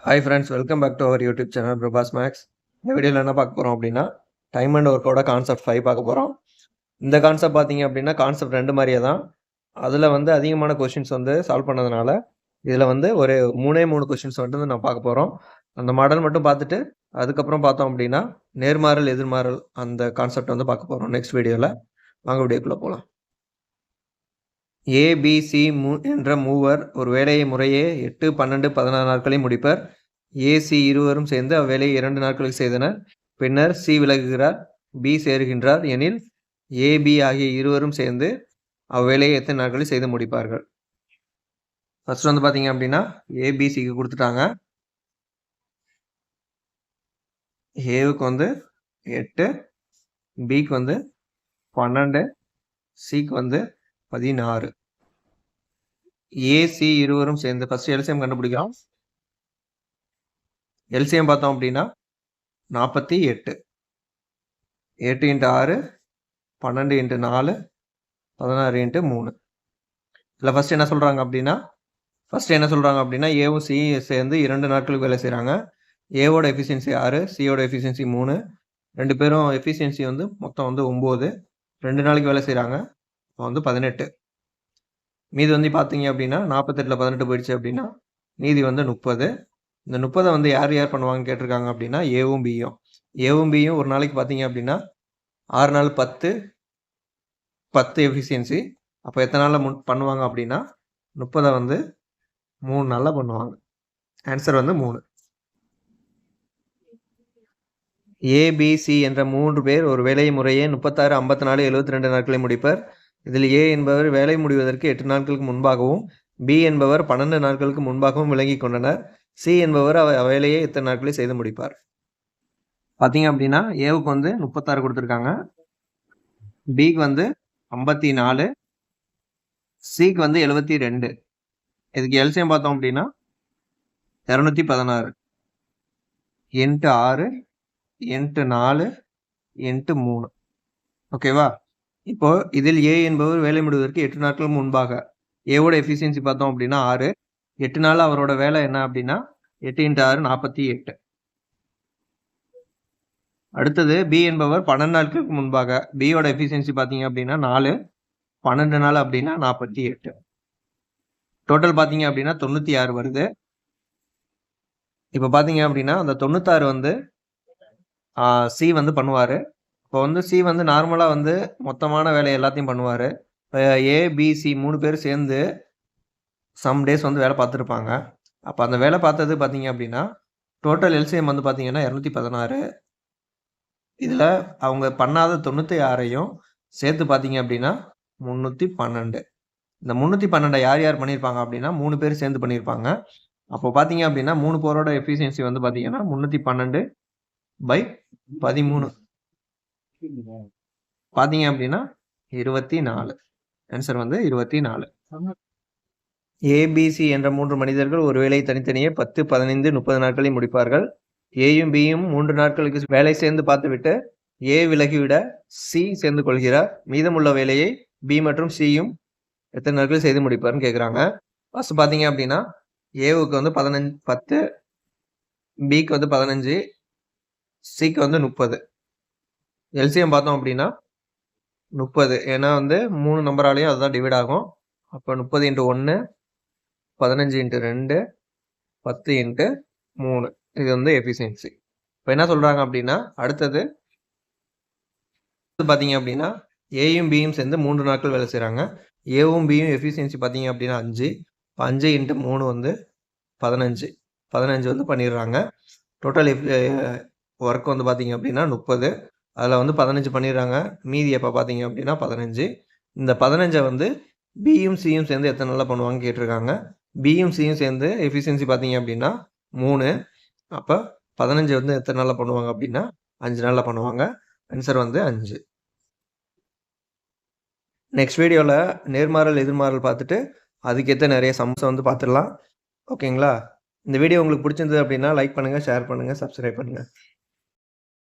Hi friends, welcome back to our YouTube channel Prabhas makes. இந்த வீடியோவில் என்ன பார்க்க போகிறோம் அப்படின்னா, டைம் அண்ட் ஒர்க்கோட கான்செப்ட் 5 பார்க்க போகிறோம். இந்த கான்செப்ட் பார்த்தீங்க அப்படின்னா கான்செப்ட் 2 மாதிரியே தான். அதில் அதிகமான கொஷின்ஸ் சால்வ் பண்ணதுனால இதில் ஒரு 3 கொஷின்ஸ் நான் பார்க்க போகிறோம். அந்த மாடல் மட்டும் பார்த்துட்டு அதுக்கப்புறம் பார்த்தோம் அப்படின்னா நேர்மாறல் எதிர்மாறல் அந்த கான்செப்ட் பார்க்க போகிறோம் நெக்ஸ்ட் வீடியோவில். வாங்க வீடியோக்குள்ளே போகலாம். ஏபிசி என்ற மூவர் ஒரு வேலையை முறையே 8, 12, 16 நாட்களில் முடிப்பர். ஏசி இருவரும் சேர்ந்து அவ்வேலையை 2 நாட்களில் செய்தனர். பின்னர் சி விலகுகிறார், பி சேருகின்றார் எனில் ஏபி ஆகிய இருவரும் சேர்ந்து அவ்வேலையை எத்தனை நாட்களில் செய்து முடிப்பார்கள்? ஃபர்ஸ்ட் பார்த்தீங்க அப்படின்னா ஏபிசிக்கு கொடுத்துட்டாங்க. ஏவுக்கு 8, பிக்கு 12, சிக்கு 16. ஏசி இருவரும் சேர்ந்து ஃபர்ஸ்ட் எல்சிஎம் கண்டுபிடிக்கிறோம். எல்சிஎம் பார்த்தோம் அப்படின்னா 48. 8 × 6, 12 × 4, 16 × 3. இதில் ஃபர்ஸ்ட் என்ன சொல்கிறாங்க அப்படின்னா ஏவும் சியும் சேர்ந்து 2 நாட்களுக்கு வேலை செய்கிறாங்க. ஏவோட எஃபிஷியன்சி 6, சியோட எஃபிஷியன்சி 3. 2 பேரும் எஃபிஷியன்சி மொத்தம் 9. 2 நாளைக்கு வேலை செய்கிறாங்க. 18. மீதி பார்த்தீங்க அப்படின்னா 48ல் 18 போயிடுச்சு அப்படின்னா மீதி 30. இந்த 30 யார் யார் பண்ணுவாங்கன்னு கேட்டிருக்காங்க அப்படின்னா ஏவும் பியும் ஒரு நாளைக்கு பார்த்தீங்க அப்படின்னா 6 நாள் 10 எஃபிஷியன்சி. அப்போ எத்தனை நாளில் பண்ணுவாங்க அப்படின்னா 30 3 நாளில் பண்ணுவாங்க. ஆன்சர் 3. ஏபிசி என்ற 3 பேர் ஒரு வேலை முறையே 36, 54, 72 நாட்களை முடிப்பர். இதில் ஏ என்பவர் வேலை முடிவதற்கு 8 நாட்களுக்கு முன்பாகவும் பி என்பவர் 12 நாட்களுக்கு முன்பாகவும் விளங்கி கொண்டனர். சி என்பவர் வேலையை எத்தனை நாட்களில் செய்து முடிப்பார்? பார்த்தீங்க அப்படின்னா ஏவுக்கு 36 கொடுத்துருக்காங்க, பிக்கு 54, சிக்கு 72. இதுக்கு எல்சிஎம் பார்த்தோம் அப்படின்னா 216 × 6 × 4 × 3. ஓகேவா? இப்போ இதில் ஏ என்பவர் வேலை முடிவதற்கு 8 நாட்கள் முன்பாக, ஏவோட எஃபிஷியன்சி பார்த்தோம் அப்படின்னா 6. 8 நாள் அவரோட வேலை என்ன அப்படின்னா 8 × 6 48. அடுத்தது பி என்பவர் 12 நாட்களுக்கு முன்பாக, பியோட எஃபிஷியன்சி பார்த்தீங்க அப்படின்னா 4. 12 நாள் அப்படின்னா 48. டோட்டல் பார்த்தீங்க அப்படின்னா 96 வருது. இப்போ பார்த்தீங்க அப்படின்னா அந்த 96 சி பண்ணுவார். இப்போ சி நார்மலாக மொத்தமான வேலை எல்லாத்தையும் பண்ணுவார். இப்போ ஏபிசி 3 பேர் சேர்ந்து சம் டேஸ் வேலை பார்த்துருப்பாங்க. அப்போ அந்த வேலை பார்த்தது பார்த்தீங்க அப்படின்னா டோட்டல் எல்சிஎம் பார்த்தீங்கன்னா 216. இதில் அவங்க பண்ணாத 96ஐயும் சேர்த்து பார்த்தீங்க அப்படின்னா 312. இந்த 312 யார் யார் பண்ணியிருப்பாங்க அப்படின்னா 3 பேர் சேர்ந்து பண்ணியிருப்பாங்க. அப்போ பார்த்தீங்க அப்படின்னா 3 பேரோட எஃபிஷியன்சி பார்த்தீங்கன்னா 312/13 பார்த்தீங்க அப்படின்னா 24. ஆன்சர் 24. ஏபிசி என்ற 3 மனிதர்கள் ஒரு வேலையை தனித்தனியே 10, 15, 30 நாட்களில் முடிப்பார்கள். ஏயும் பியும் 3 நாட்களுக்கு வேலை சேர்ந்து பார்த்துவிட்டு ஏ விலகிவிட சி சேர்ந்து கொள்கிறார். மீதமுள்ள வேலையை பி மற்றும் சியும் எத்தனை நாட்களில் செய்து முடிப்பார்னு கேட்குறாங்க. ஃபர்ஸ்ட் பார்த்தீங்க அப்படின்னா ஏவுக்கு 10, பிக்கு 15, சிக்கு 30. எல்சிஎம் பார்த்தோம் அப்படின்னா 30. ஏன்னா 3 நம்பராலையும் அதுதான் டிவைட் ஆகும். அப்போ 30 × 1, 15 × 2, 10 × 3. இது எஃபிஷியன்சி. இப்போ என்ன சொல்கிறாங்க அப்படின்னா அடுத்தது பார்த்தீங்க அப்படின்னா ஏயும் பியும் சேர்ந்து 3 நாட்கள் வேலை செய்கிறாங்க. ஏவும் பியும் எஃபிஷியன்சி பார்த்தீங்க அப்படின்னா 5. 5 × 3 15. 15 பண்ணிடுறாங்க. டோட்டல் ஒர்க் பார்த்தீங்க அப்படின்னா 30. அதில் 15 பண்ணிடுறாங்க. மீதி எப்போ பார்த்தீங்க அப்படின்னா 15. இந்த 15 பியும் சியும் சேர்ந்து எத்தனை நாளில் பண்ணுவாங்க கேட்டிருக்காங்க. பியும் சியும் சேர்ந்து எஃபிஷியன்சி பார்த்தீங்க அப்படின்னா 3. அப்போ 15 எத்தனை நாளில் பண்ணுவாங்க அப்படின்னா 5 நாளில் பண்ணுவாங்க. ஆன்சர் 5. நெக்ஸ்ட் வீடியோவில் நேர்மாறல் எதிர்மாறல் பார்த்துட்டு அதுக்கேற்ற நிறைய சம்ஸை பார்த்துடலாம். ஓகேங்களா? இந்த வீடியோ உங்களுக்கு பிடிச்சிருந்தது அப்படின்னா லைக் பண்ணுங்கள், ஷேர் பண்ணுங்கள், சப்ஸ்கிரைப் பண்ணுங்கள்.